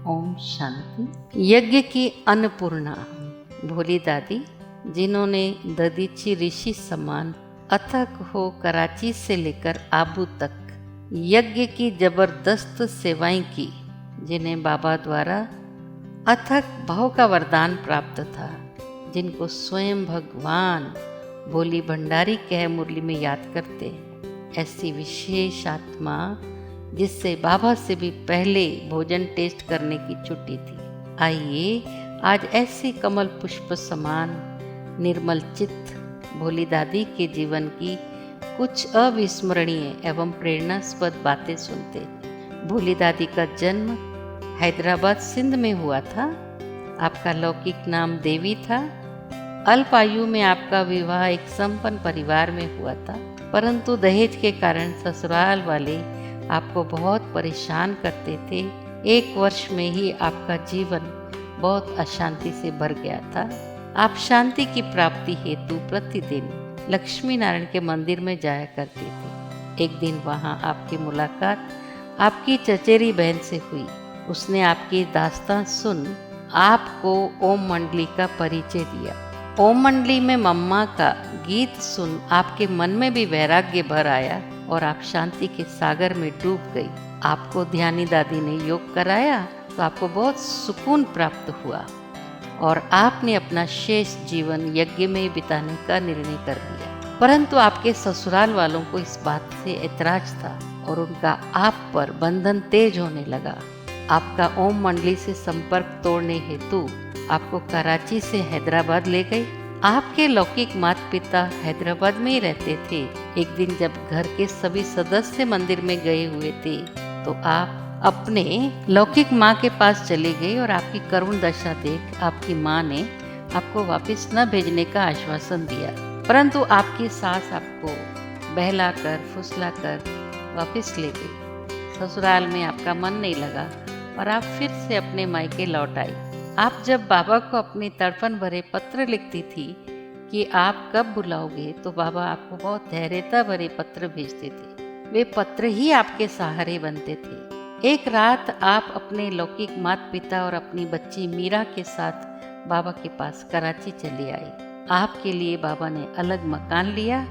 ओम शांति। यज्ञ की अन्नपूर्णा भोली दादी, जिन्होंने ददीची ऋषि समान अथक हो कराची से लेकर आबू तक यज्ञ की जबरदस्त सेवाएं की, जिन्हें बाबा द्वारा अथक भाव का वरदान प्राप्त था, जिनको स्वयं भगवान भोली भंडारी कह मुरली में याद करते, ऐसी विशेष आत्मा जिससे बाबा से भी पहले भोजन टेस्ट करने की छुट्टी थी। आइए आज ऐसी कमल पुष्प समान निर्मल चित्त भोली दादी के जीवन की कुछ अविस्मरणीय एवं प्रेरणास्पद बातें सुनते। भोली दादी का जन्म हैदराबाद सिंध में हुआ था। आपका लौकिक नाम देवी था। अल्प आयु में आपका विवाह एक संपन्न परिवार में हुआ था, परंतु दहेज के कारण ससुराल वाले आपको बहुत परेशान करते थे। 1 वर्ष में ही आपका जीवन बहुत अशांति से भर गया था। आप शांति की प्राप्ति हेतु प्रतिदिन लक्ष्मी नारायण के मंदिर में जाया करते थे। एक दिन वहां आपकी मुलाकात आपकी चचेरी बहन से हुई। उसने आपकी दास्तान सुन आपको ओम मंडली का परिचय दिया। ओम मंडली में मम्मा का गीत सुन आपके मन में भी वैराग्य भर आया और आप शांति के सागर में डूब गई। आपको ध्यानी दादी ने योग कराया तो आपको बहुत सुकून प्राप्त हुआ और आपने अपना शेष जीवन यज्ञ में बिताने का निर्णय कर लिया। परंतु आपके ससुराल वालों को इस बात से ऐतराज था और उनका आप पर बंधन तेज होने लगा। आपका ओम मंडली से संपर्क तोड़ने हेतु आपको कराची से हैदराबाद ले गए। आपके लौकिक माता पिता हैदराबाद में ही रहते थे। एक दिन जब घर के सभी सदस्य मंदिर में गए हुए थे तो आप अपने लौकिक माँ के पास चले गए और आपकी करुण दशा देख आपकी माँ ने आपको वापस न भेजने का आश्वासन दिया। परंतु आपकी सास आपको बहलाकर फुसलाकर वापस ले गई। ससुराल में आपका मन नहीं लगा और आप फिर से अपने मायके लौट आई। आप जब बाबा को अपनी तड़पन भरे पत्र लिखती थी कि आप कब बुलाओगे, तो बाबा आपको बहुत धैर्यता भरे पत्र भेजते थे। वे पत्र ही आपके सहारे बनते थे। एक रात आप अपने लौकिक माता पिता और अपनी बच्ची मीरा के साथ बाबा के पास कराची चले आई। आपके लिए बाबा ने अलग मकान लिया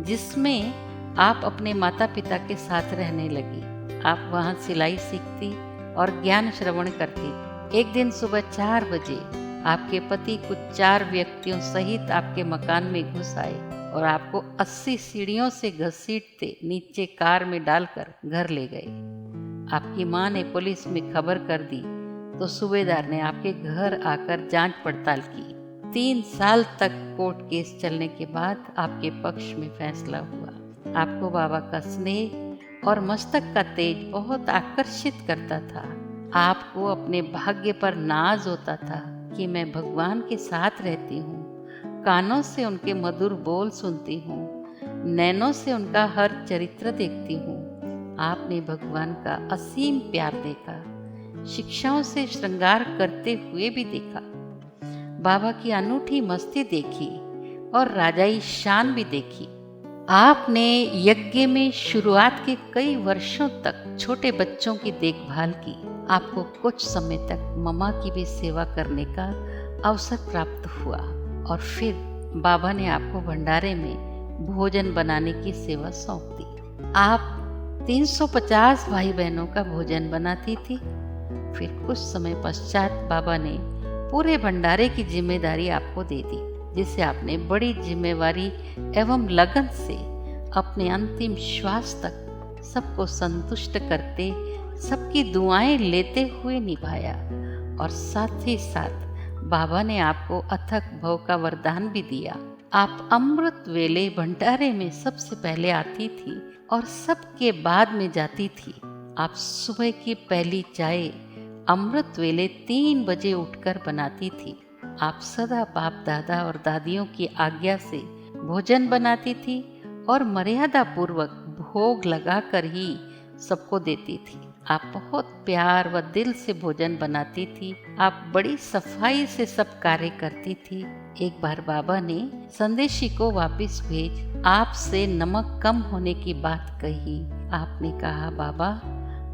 जिसमें आप अपने माता पिता के साथ रहने लगी। आप वहाँ सिलाई सीखती और ज्ञान श्रवण करती। एक दिन सुबह 4 बजे आपके पति कुछ 4 व्यक्तियों सहित आपके मकान में घुस आए और आपको 80 सीढ़ियों से घसीटते नीचे कार में डालकर घर ले गए। आपकी माँ ने पुलिस में खबर कर दी तो सूबेदार ने आपके घर आकर जांच पड़ताल की। 3 साल तक कोर्ट केस चलने के बाद आपके पक्ष में फैसला हुआ। आपको बाबा का स्नेह और मस्तक का तेज बहुत आकर्षित करता था। आपको अपने भाग्य पर नाज होता था कि मैं भगवान के साथ रहती हूँ। कानों से उनके मधुर बोल सुनती हूँ, नैनों से उनका हर चरित्र देखती हूँ। आपने भगवान का असीम प्यार देखा, शिक्षाओं से श्रृंगार करते हुए भी देखा, बाबा की अनूठी मस्ती देखी और राजाई शान भी देखी। आपने यज्ञ में शुरुआत के कई वर्षों तक छोटे बच्चों की देखभाल की। आपको कुछ समय तक मम्मा की भी सेवा करने का अवसर प्राप्त हुआ और फिर बाबा ने आपको भंडारे में भोजन बनाने की सेवा सौंप दी। आप 350 भाई बहनों का भोजन बनाती थी। फिर कुछ समय पश्चात बाबा ने पूरे भंडारे की जिम्मेदारी आपको दे दी, जिसे आपने बड़ी जिम्मेवारी एवं लगन से अपने अंतिम श्वास तक सबको संतुष्ट करते, सबकी दुआएं लेते हुए निभाया। और साथ ही साथ बाबा ने आपको अथक भव का वरदान भी दिया। आप अमृत वेले भंडारे में सबसे पहले आती थी और सबके बाद में जाती थी। आप सुबह की पहली चाय अमृत वेले 3 बजे उठकर बनाती थी। आप सदा बाप दादा और दादियों की आज्ञा से भोजन बनाती थी और मर्यादा पूर्वक भोग लगाकर ही सबको देती थी। आप बहुत प्यार व दिल से भोजन बनाती थी। आप बड़ी सफाई से सब कार्य करती थी। एक बार बाबा ने संदेशी को वापस भेज आपसे नमक कम होने की बात कही। आपने कहा, बाबा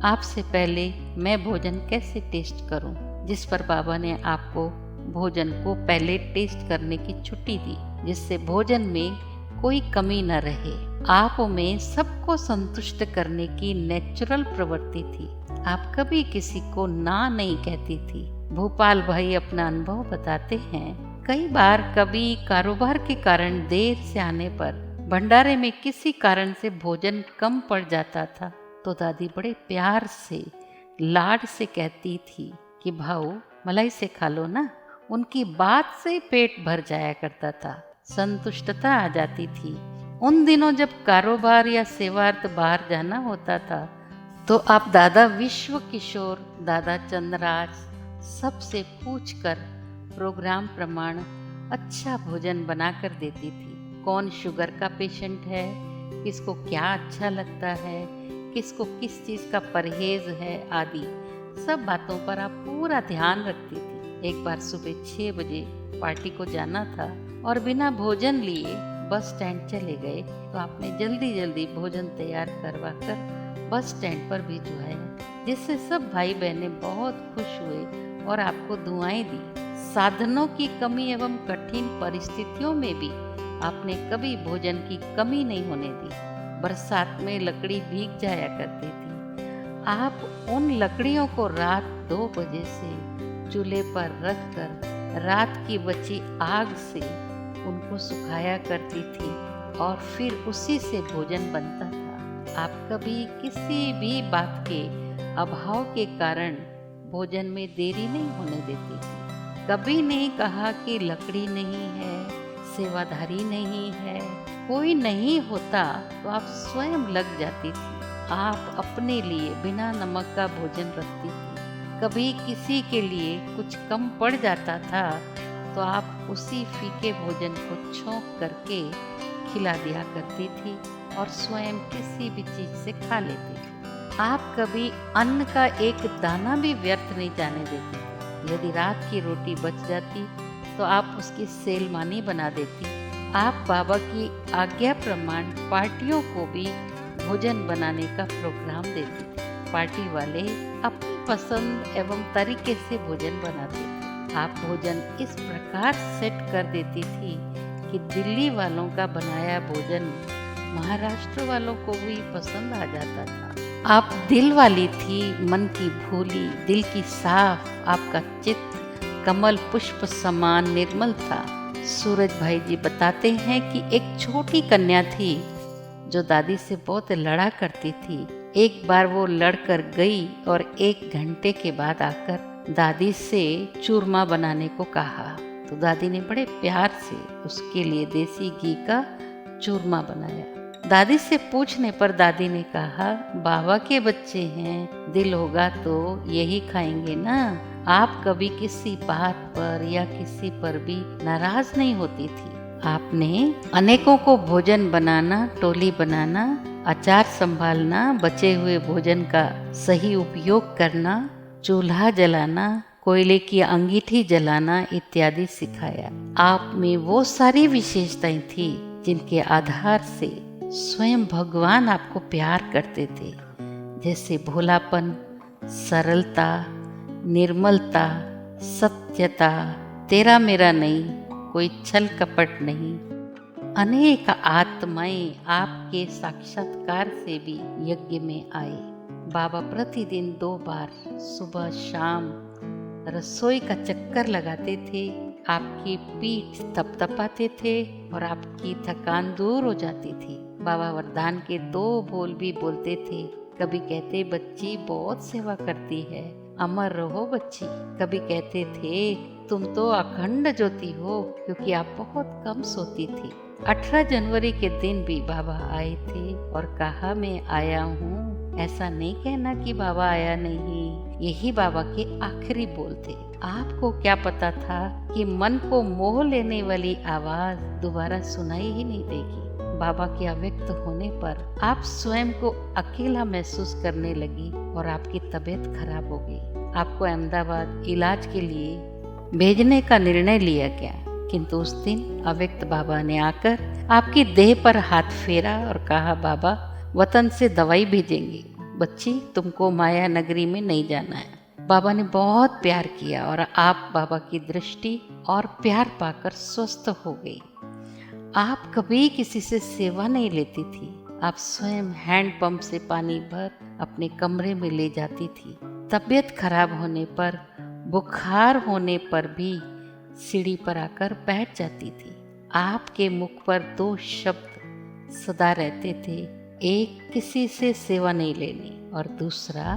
आपसे पहले मैं भोजन कैसे टेस्ट करूं? जिस पर बाबा ने आपको भोजन को पहले टेस्ट करने की छुट्टी दी, जिससे भोजन में कोई कमी न रहे। आप में सबको संतुष्ट करने की नेचुरल प्रवृत्ति थी। आप कभी किसी को ना नहीं कहती थी। भोपाल भाई अपना अनुभव बताते हैं, कई बार कभी कारोबार के कारण देर से आने पर भंडारे में किसी कारण से भोजन कम पड़ जाता था तो दादी बड़े प्यार से, लाड से कहती थी कि भाऊ मलाई से खा लो ना। उनकी बात से पेट भर जाया करता था, संतुष्टता आ जाती थी। उन दिनों जब कारोबार या सेवार्थ बाहर जाना होता था तो आप दादा विश्व किशोर, दादा चंद्रराज सबसे पूछकर प्रोग्राम प्रमाण अच्छा भोजन बनाकर देती थी। कौन शुगर का पेशेंट है, किसको क्या अच्छा लगता है, किसको किस चीज़ का परहेज है आदि सब बातों पर आप पूरा ध्यान रखती थी। एक बार सुबह 6 बजे पार्टी को जाना था और बिना भोजन लिए बस स्टैंड चले गए तो आपने जल्दी जल्दी भोजन तैयार करवा कर बस स्टैंड पर भिजवाया, जिससे सब भाई बहनें बहुत खुश हुए और आपको दुआएं दी। साधनों की कमी एवं कठिन परिस्थितियों में भी आपने कभी भोजन की कमी नहीं होने दी। बरसात में लकड़ी भीग जाया करती थी, आप उन लकड़ियों को रात 2 बजे से चूल्हे पर रखकर रात की बची आग से उनको सुखाया करती थी और फिर उसी से भोजन बनता था। आप कभी किसी भी बात के अभाव के कारण भोजन में देरी नहीं होने देती थी। कभी नहीं कहा कि लकड़ी नहीं है, सेवाधारी नहीं है, कोई नहीं होता तो आप स्वयं लग जाती थी। आप अपने लिए बिना नमक का भोजन रखती थी। कभी किसी के लिए कुछ कम पड़ जाता था तो आप उसी फीके भोजन को छौंक करके खिला दिया करती थी और स्वयं किसी भी चीज से खा लेती थी। आप कभी अन्न का एक दाना भी व्यर्थ नहीं जाने देती थी। यदि रात की रोटी बच जाती तो आप उसकी सेलमानी बना देती। आप बाबा की आज्ञा प्रमाण पार्टियों को भी भोजन बनाने का प्रोग्राम देती थी। पार्टी वाले अपनी पसंद एवं तरीके से भोजन बनाते थे। आप भोजन इस प्रकार सेट कर देती थी कि दिल्ली वालों का बनाया भोजन महाराष्ट्र वालों को भी पसंद आ जाता था। आप दिल वाली थी, मन की भूली, दिल की साफ। आपका चित्त कमल पुष्प समान निर्मल था। सूरज भाई जी बताते हैं कि एक छोटी कन्या थी जो दादी से बहुत लड़ा करती थी। एक बार वो लड़कर गई और 1 घंटे के बाद आकर दादी से चूरमा बनाने को कहा तो दादी ने बड़े प्यार से उसके लिए देसी घी का चूरमा बनाया। दादी से पूछने पर दादी ने कहा, बाबा के बच्चे हैं, दिल होगा तो यही खाएंगे ना। आप कभी किसी बात पर या किसी पर भी नाराज नहीं होती थी। आपने अनेकों को भोजन बनाना, टोली बनाना, अचार संभालना, बचे हुए भोजन का सही उपयोग करना, चूल्हा जलाना, कोयले की अंगीठी जलाना इत्यादि सिखाया। आप में वो सारी विशेषताएं थी जिनके आधार से स्वयं भगवान आपको प्यार करते थे, जैसे भोलापन, सरलता, निर्मलता, सत्यता, तेरा मेरा नहीं, कोई छल कपट नहीं। अनेक आत्माएं आपके साक्षात्कार से भी यज्ञ में आए। बाबा प्रतिदिन 2 बार सुबह शाम रसोई का चक्कर लगाते थे। आपकी पीठ थपथपाते थे और आपकी थकान दूर हो जाती थी। बाबा वरदान के 2 बोल भी बोलते थे। कभी कहते, बच्ची बहुत सेवा करती है, अमर रहो बच्ची। कभी कहते थे, तुम तो अखंड ज्योति हो, क्योंकि आप बहुत कम सोती थी। 18 जनवरी के दिन भी बाबा आए थे और कहा, मैं आया हूँ। ऐसा नहीं कहना कि बाबा आया नहीं, यही बाबा के आखिरी बोल थे। आपको क्या पता था कि मन को मोह लेने वाली आवाज दोबारा सुनाई ही नहीं देगी। बाबा के अव्यक्त होने पर आप स्वयं को अकेला महसूस करने लगी और आपकी तबीयत खराब हो गई। आपको अहमदाबाद इलाज के लिए भेजने का निर्णय लिया गया, किंतु उस दिन अव्यक्त बाबा ने आकर आपकी देह पर हाथ फेरा और कहा, बाबा वतन से दवाई भेजेंगे। बच्ची तुमको माया नगरी में नहीं जाना है। बाबा ने बहुत प्यार किया और आप बाबा की दृष्टि और प्यार पाकर स्वस्थ हो गई। आप कभी किसी से सेवा नहीं लेती थी। आप स्वयं हैंडपंप से पानी भर अपने कमरे में ले जाती थी। तबीयत खराब होने पर, बुखार होने पर भी सीढ़ी पर आकर बैठ जाती थी। आपके मुख पर 2 शब्द सदा रहते थे, एक किसी से सेवा नहीं लेनी और दूसरा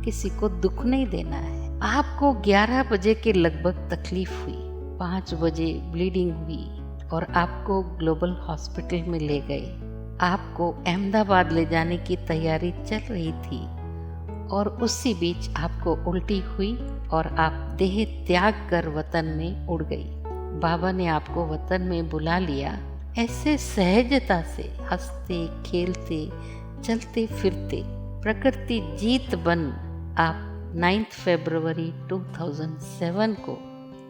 किसी को दुख नहीं देना है। आपको 11 बजे के लगभग तकलीफ हुई, 5 बजे ब्लीडिंग हुई और आपको ग्लोबल हॉस्पिटल में ले गए। आपको अहमदाबाद ले जाने की तैयारी चल रही थी और उसी बीच आपको उल्टी हुई और आप देह त्याग कर वतन में उड़ गई। बाबा ने आपको वतन में बुला लिया। ऐसे सहजता से हंसते खेलते चलते फिरते प्रकृति जीत बन आप 9 फरवरी 2007 को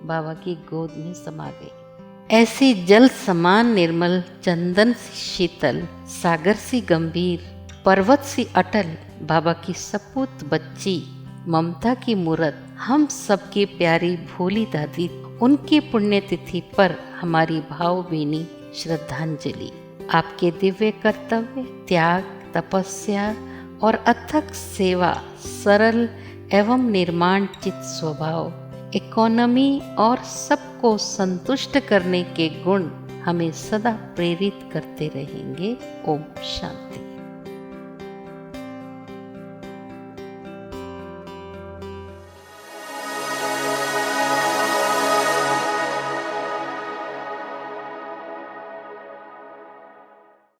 बाबा की गोद में समा गई। ऐसी जल समान निर्मल, चंदन सी शीतल, सागर सी गंभीर, पर्वत सी अटल बाबा की सपूत बच्ची, ममता की मूरत, हम सबकी प्यारी भोली दादी, उनकी पुण्यतिथि पर हमारी भावभीनी श्रद्धांजलि। आपके दिव्य कर्तव्य, त्याग, तपस्या और अथक सेवा, सरल एवं निर्माण चित स्वभाव, इकोनॉमी और सबको संतुष्ट करने के गुण हमें सदा प्रेरित करते रहेंगे। ओम शांति।